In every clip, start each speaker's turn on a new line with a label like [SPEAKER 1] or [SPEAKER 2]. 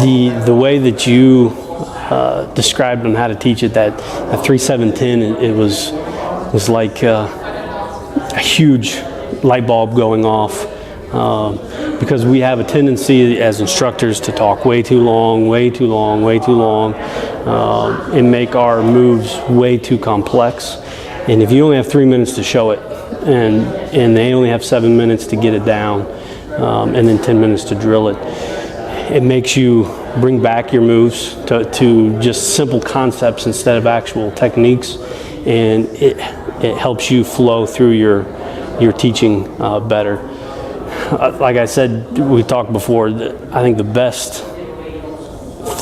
[SPEAKER 1] the way that you described on how to teach it, that 3-7-10, it was like a huge light bulb going off, because we have a tendency as instructors to talk way too long, and make our moves way too complex. And if you only have 3 minutes to show it, and they only have 7 minutes to get it down, and then 10 minutes to drill it, it makes you bring back your moves to just simple concepts instead of actual techniques, and it helps you flow through your teaching better. Like I said, we talked before, I think the best,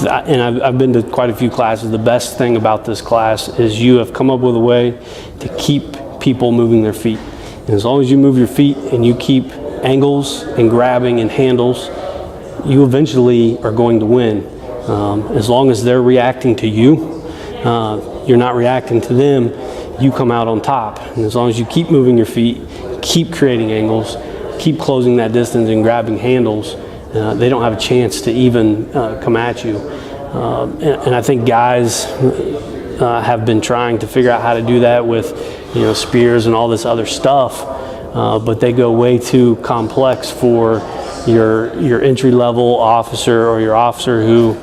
[SPEAKER 1] and I've been to quite a few classes, the best thing about this class is you have come up with a way to keep people moving their feet. And as long as you move your feet and you keep angles and grabbing and handles, you eventually are going to win. As long as they're reacting to you, you're not reacting to them, you come out on top. And as long as you keep moving your feet, keep creating angles, keep closing that distance and grabbing handles, they don't have a chance to even come at you. And I think guys have been trying to figure out how to do that with, spears and all this other stuff, but they go way too complex for your entry-level officer or your officer who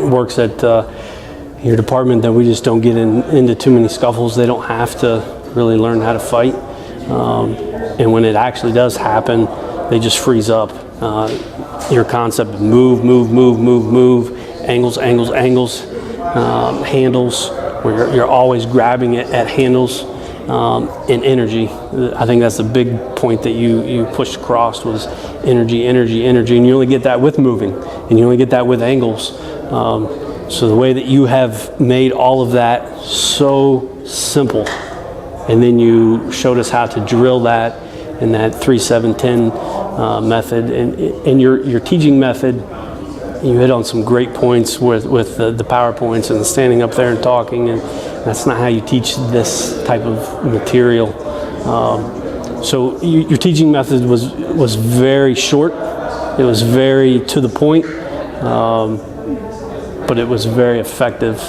[SPEAKER 1] works at your department, that we just don't get into too many scuffles. They don't have to really learn how to fight. And when it actually does happen, they just freeze up. Your concept of move, angles, handles, where you're always grabbing it at handles, and energy. I think that's the big point that you pushed across, was energy, and you only get that with moving, and you only get that with angles. So the way that you have made all of that so simple, and then you showed us how to drill that in that 3-7-10 method, and your teaching method, you hit on some great points with the PowerPoints and standing up there and talking, and that's not how you teach this type of material. So your teaching method was very short. It was very to the point, but it was very effective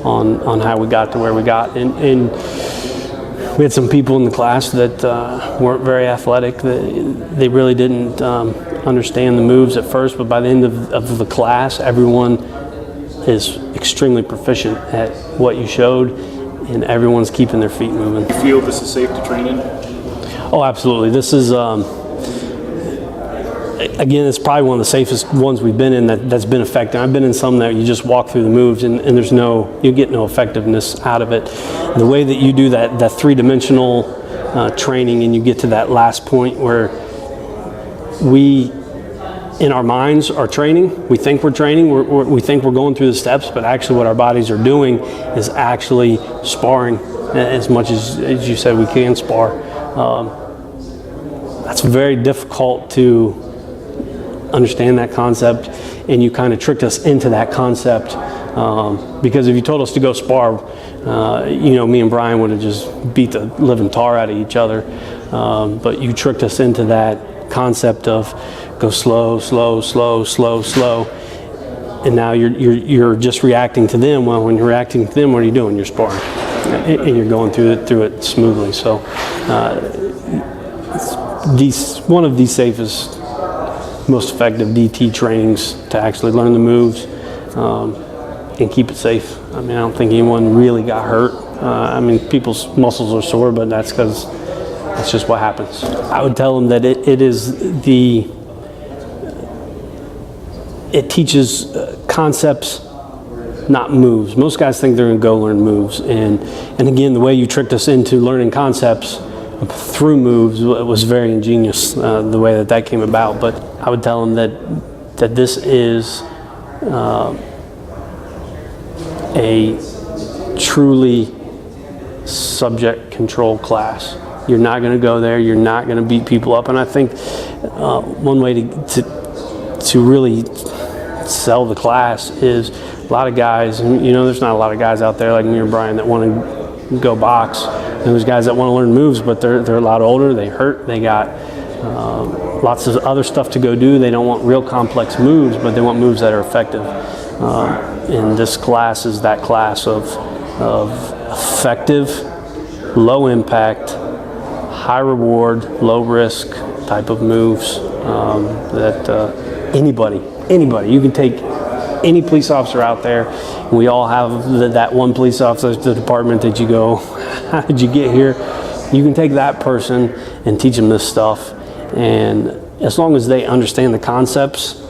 [SPEAKER 1] on how we got to where we got. And we had some people in the class that weren't very athletic. They really didn't understand the moves at first, but by the end of the class, everyone is extremely proficient at what you showed, and everyone's keeping their feet moving.
[SPEAKER 2] Do you feel this is safe to train in?
[SPEAKER 1] Oh, absolutely. This is, again, it's probably one of the safest ones we've been in that's been effective. I've been in some that you just walk through the moves and you get no effectiveness out of it. The way that you do that three-dimensional training, and you get to that last point where we, in our minds, are training. We think we're training. We think we're going through the steps, but actually what our bodies are doing is actually sparring as much as you said we can spar. That's very difficult to understand that concept, and you kind of tricked us into that concept, because if you told us to go spar, me and Brian would have just beat the living tar out of each other, but you tricked us into that concept of go slow, and now you're just reacting to them. Well, when you're reacting to them, what are you doing? You're sparring, and you're going through it smoothly. So it's one of the safest, most effective DT trainings to actually learn the moves and keep it safe. I mean, I don't think anyone really got hurt. People's muscles are sore, but that's because that's just what happens. I would tell them that it teaches concepts, not moves. Most guys think they're going to go learn moves, and again, the way you tricked us into learning concepts through moves was very ingenious, the way that came about. But I would tell them that this is a truly subject control class. You're not going to go there. You're not going to beat people up. And I think one way to really sell the class is a lot of guys. There's not a lot of guys out there like me or Brian that want to go box. And there's guys that want to learn moves, but they're a lot older. They hurt. They got lots of other stuff to go do. They don't want real complex moves, but they want moves that are effective. And this class is that class of effective, low impact, high reward, low risk type of moves that anybody, you can take any police officer out there. We all have that one police officer at the department that you go, how did you get here? You can take that person and teach them this stuff, and as long as they understand the concepts,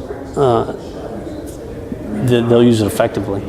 [SPEAKER 1] they'll use it effectively.